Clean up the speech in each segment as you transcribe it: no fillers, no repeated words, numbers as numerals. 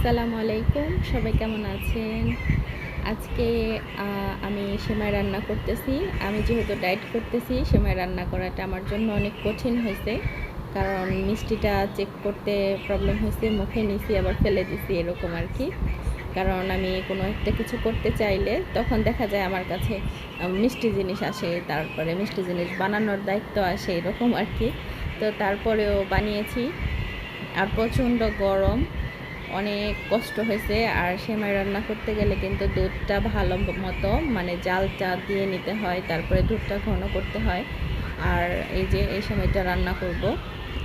আসসালামু আলাইকুম, সবাই কেমন আছেন? আজকে আমি সেমাই রান্না করতেছি। আমি যেহেতু ডায়েট করতেছি, সেমাই রান্না করাটা আমার জন্য অনেক কঠিন হয়েছে। কারণ মিষ্টিটা চেক করতে প্রবলেম হয়েছে, মুখে নিছি আবার ফেলে দিছি এরকম আর কি। কারণ আমি কোনো একটা কিছু করতে চাইলে তখন দেখা যায় আমার কাছে মিষ্টি জিনিস আসে, তারপরে মিষ্টি জিনিস বানানোর দায়িত্ব আসে এরকম আর কি। তো তারপরেও বানিয়েছি। আর প্রচণ্ড গরম, অনেক কষ্ট হয়েছে। আর সেমাই রান্না করতে গেলে কিন্তু দুধটা ভালো মতো মানে জালটা দিয়ে নিতে হয়, তারপরে দুধটা ঘন করতে হয়। আর এই যে এই সেমাইটা রান্না করব।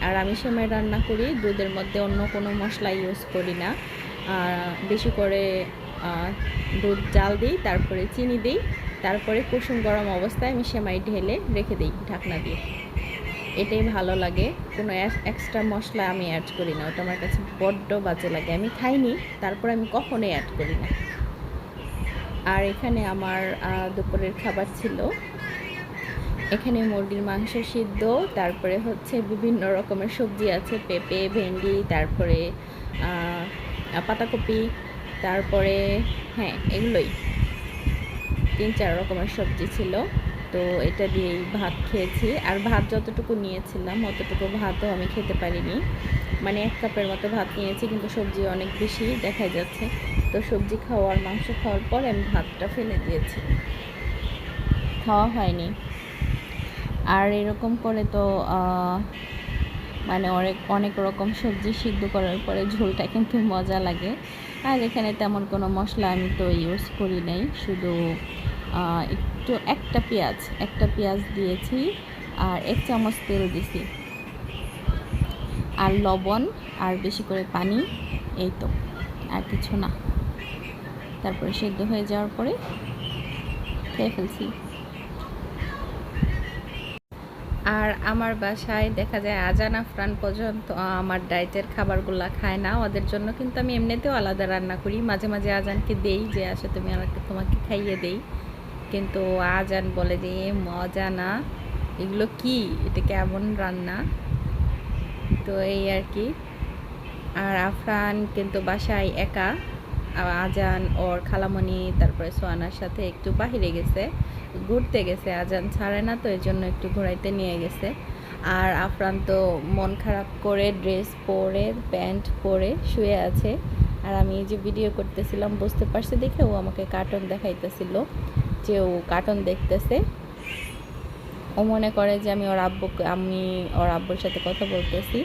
আর আমি সেমাই রান্না করি দুধের মধ্যে অন্য কোনো মশলা ইউজ করি না। বেশি করে দুধ জাল দিই, তারপরে চিনি দিই, তারপরে কুসুম গরম অবস্থায় আমি সেমাই ঢেলে রেখে দিই ঢাকনা দিয়ে। এটাই ভালো লাগে। কোনো এক্সট্রা মশলা আমি অ্যাড করি না, ওটা আমার কাছে বড্ড বাজে লাগে। আমি খাইনি, তারপর আমি কখনোই অ্যাড করি না। আর এখানে আমার দুপুরের খাবার ছিল, এখানে মুরগির মাংস সিদ্ধ, তারপরে হচ্ছে বিভিন্ন রকমের সবজি আছে, পেঁপে, ভেন্ডি, তারপরে পাতাকপি, তারপরে হ্যাঁ এগুলোই 3-4 রকমের সবজি ছিল। তো এটা দিয়েই ভাত খেয়েছি। আর ভাত যতটুকু নিয়েছিলাম অতটুকু ভাতও আমি খেতে পারিনি। মানে 1 কাপের মতো ভাত নিয়েছি, কিন্তু সবজি অনেক বেশি দেখা যাচ্ছে। তো সবজি খাওয়ার মাংস খাওয়ার পর আমি ভাতটা ফেলে দিয়েছি, খাওয়া হয়নি। আর এরকম করে তো মানে অনেক অনেক রকম সবজি সিদ্ধ করার পরে ঝোলটা কিন্তু মজা লাগে। আর এখানে তেমন কোনো মশলা আমি তো ইউজ করি নাই, শুধু একটু একটা পেঁয়াজ দিয়েছি, আর 1 চামচ তেল দিছি, আর লবণ, আর বেশি করে পানি, এই তো, আর কিছু না। তারপরে সেদ্ধ হয়ে যাওয়ার পরে খেয়ে ফেলছি। আর আমার বাসায় দেখা যায় আজান আফরান পর্যন্ত আমার ডায়েটের খাবারগুলো খায় না। ওদের জন্য কিন্তু আমি এমনিতেও আলাদা রান্না করি, মাঝে মাঝে আজানকে দেই যে আসে তুমি আমাকে, তোমাকে খাইয়ে দেই। কিন্তু আজান বলে যে মজা না, এগুলো কি, এটা কেমন রান্না। তো এই আর কি। আর আফরান কিন্তু বাসায় একা। আজান ওর খালামণি তারপরে সোয়ানার সাথে একটু বাহিরে গেছে, ঘুরতে গেছে, আজান ছাড়ে না তো এই জন্য একটু ঘোরাইতে নিয়ে গেছে। আর আফরান তো মন খারাপ করে ড্রেস পরে প্যান্ট পরে শুয়ে আছে। আর আমি এই যে ভিডিও করতেছিলাম বুঝতে পারছে দেখে ও আমাকে কার্টুন দেখাইতেছিল, যে ও কার্টুন দেখতেছে। ও মনে করে যে আমি ওর আব্বুর সাথে কথা বলতেছি।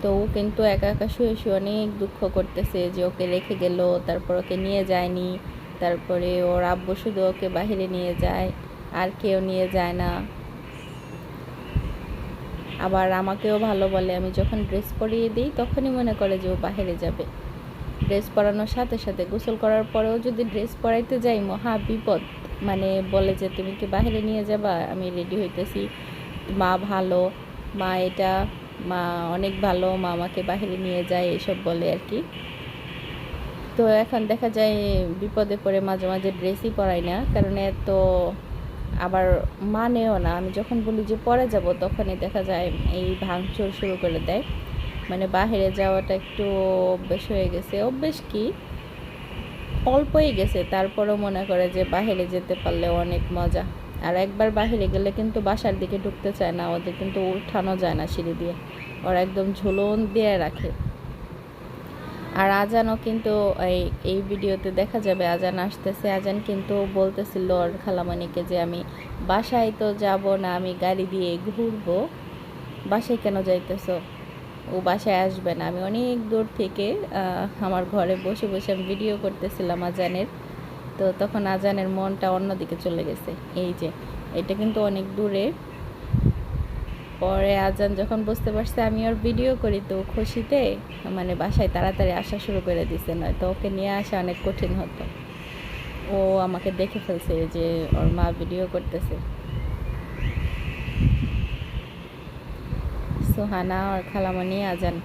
তো ও কিন্তু একা একা শুয়ে শুয়ে অনেক দুঃখ করতেছে যে ওকে রেখে গেল, তারপর ওকে নিয়ে যায়নি, তারপরে ওর আব্বু শুধু ওকে বাহিরে নিয়ে যায়, আর কেউ নিয়ে যায় না। আবার আমাকেও ভালো বলে, আমি যখন ড্রেস পরিয়ে দিই তখনই মনে করে যে ও বাহিরে যাবে। ড্রেস পরানোর সাথে সাথে গোসল করার পরেও যদি ড্রেস পরাইতে যাই মহা বিপদ। মানে বলে যে তুমি কি বাহিরে নিয়ে যাবা, আমি রেডি হইতেছি, মা ভালো, মা এটা, মা অনেক ভালো, মা আমাকে বাহিরে নিয়ে যায়, এসব বলে আর কি। তো এখন দেখা যায় বিপদে পড়ে মাঝে মাঝে ড্রেসই পরাই না, কারণ এত আবার মানেও না। আমি যখন বলি যে পরে যাব তখনই দেখা যায় এই ভাঙচুর শুরু করে দেয়। মানে বাহিরে যাওয়াটা একটু অভ্যেস হয়ে গেছে, অভ্যেস কি অল্পই গেছে, তারপরেও মনে করে যে বাহিরে যেতে পারলে অনেক মজা। আর একবার বাহিরে গেলে কিন্তু বাসার দিকে ঢুকতে চায় না, ওদের কিন্তু উঠানো যায় না সিঁড়ি দিয়ে, ওরা একদম ঝুলন দিয়ে রাখে। আর আজানও কিন্তু এই ভিডিওতে দেখা যাবে আজান আসতেছে। আজান কিন্তু বলতেছিল ওর খালামানিকে যে আমি বাসায় তো যাব না, আমি গাড়ি দিয়ে ঘুরবো, বাসায় কেন যাইতেছো, ও বাসায় আসবে না। আমি অনেক দূর থেকে আমার ঘরে বসে বসে আমি ভিডিও করতেছিলাম আজানের। তো তখন আজানের মনটা অন্যদিকে চলে গেছে। এই যে এটা কিন্তু অনেক দূরে। পরে আজান যখন বুঝতে পারছে আমি ওর ভিডিও করি, তো খুশিতে মানে বাসায় তাড়াতাড়ি আসা শুরু করে দিছে, নয়তো ওকে নিয়ে আসা অনেক কঠিন হতো। ও আমাকে দেখে ফেলছে যে ওর মা ভিডিও করতেছে। সোহানা আর খালামণি আজান,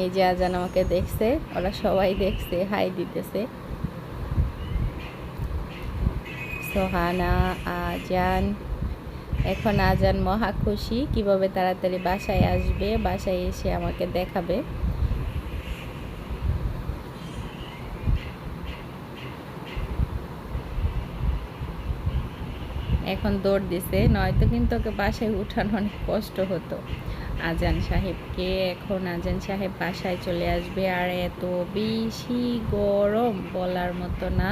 এই যে আজান আমাকে দেখছে, ওরা সবাই দেখছে, হাই দিতেছে। সোহানা, আজান, এখন আজান মহা খুশি, কীভাবে তাড়াতাড়ি বাসায় আসবে, বাসায় এসে আমাকে দেখাবে। এখন দৌড় দিছে, নয়তো কিন্তু ওকে বাসায় উঠানো অনেক কষ্ট হতো। আজান সাহেবকে এখন আজান সাহেব বাসায় চলে আসবে, আর এত বেশি গরম বলার মতো না।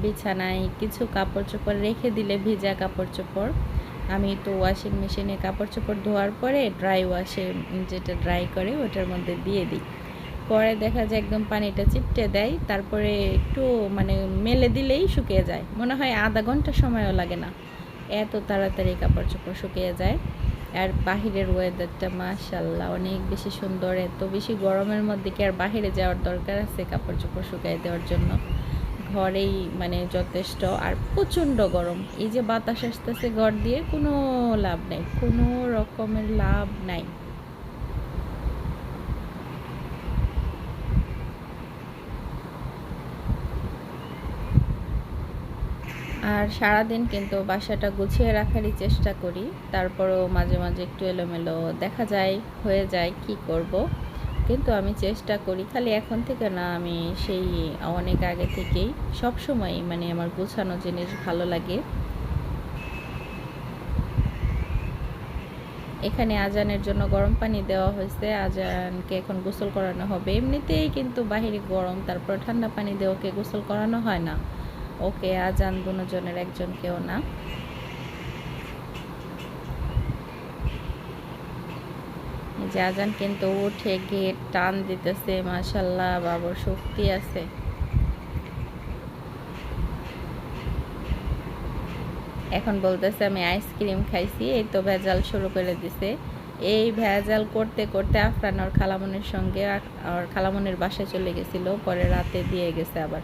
বিছানায় কিছু কাপড় চোপড় রেখে দিলে, ভিজা কাপড় চোপড়, আমি তো ওয়াশিং মেশিনে কাপড় চোপড় ধোয়ার পরে ড্রাই ওয়াশে যেটা ড্রাই করে ওটার মধ্যে দিয়ে দিই। পরে দেখা যায় একদম পানিটা চিপটে দেয়, তারপরে একটু মানে মেলে দিলেই শুকিয়ে যায়, মনে হয় আধা ঘন্টা সময়ও লাগে না, এত তাড়াতাড়ি কাপড় চোপড় শুকিয়ে যায়। আর বাহিরের ওয়েদারটা মাশাআল্লাহ অনেক বেশি সুন্দর। এত বেশি গরমের মধ্যে কি আর বাহিরে যাওয়ার দরকার আছে কাপড় চোপড় শুকিয়ে দেওয়ার জন্য? ঘরেই মানে যথেষ্ট। আর প্রচণ্ড গরম, এই যে বাতাস আসতেছে ঘর দিয়ে, কোনো লাভ নাই, কোনো রকমের লাভ নাই। আর সারাদিন কিন্তু বাসাটা গুছিয়ে রাখারই চেষ্টা করি, তারপরেও মাঝে মাঝে একটু এলোমেলো দেখা যায়, হয়ে যায়, কি করব। কিন্তু আমি চেষ্টা করি, খালি এখন থেকে না, আমি সেই অনেক আগে থেকেই সব সময় মানে আমার গুছানো জিনিস ভালো লাগে। এখানে আজানের জন্য গরম পানি দেওয়া হয়েছে, আজানকে এখন গোসল করানো হবে। এমনিতেই কিন্তু বাহিরে গরম, তারপর ঠান্ডা পানি দিয়ে ওকে গোসল করানো হয় না, ওকে আজান দুজনের একজনকেও না। যে আজান কিন্তু উঠে গেট টান দিতেছে, মাশাল্লাহ বাবুর শক্তি আছে। এখন বলতেছে আমি আইসক্রিম খাইছি, এই তো ভেজাল শুরু করে দিছে। এই ভেজাল করতে করতে আফরান ওর খালামনির সঙ্গে আর খালামনির বাসায় চলে গেছিল, পরে রাতে দিয়ে গেছে আবার।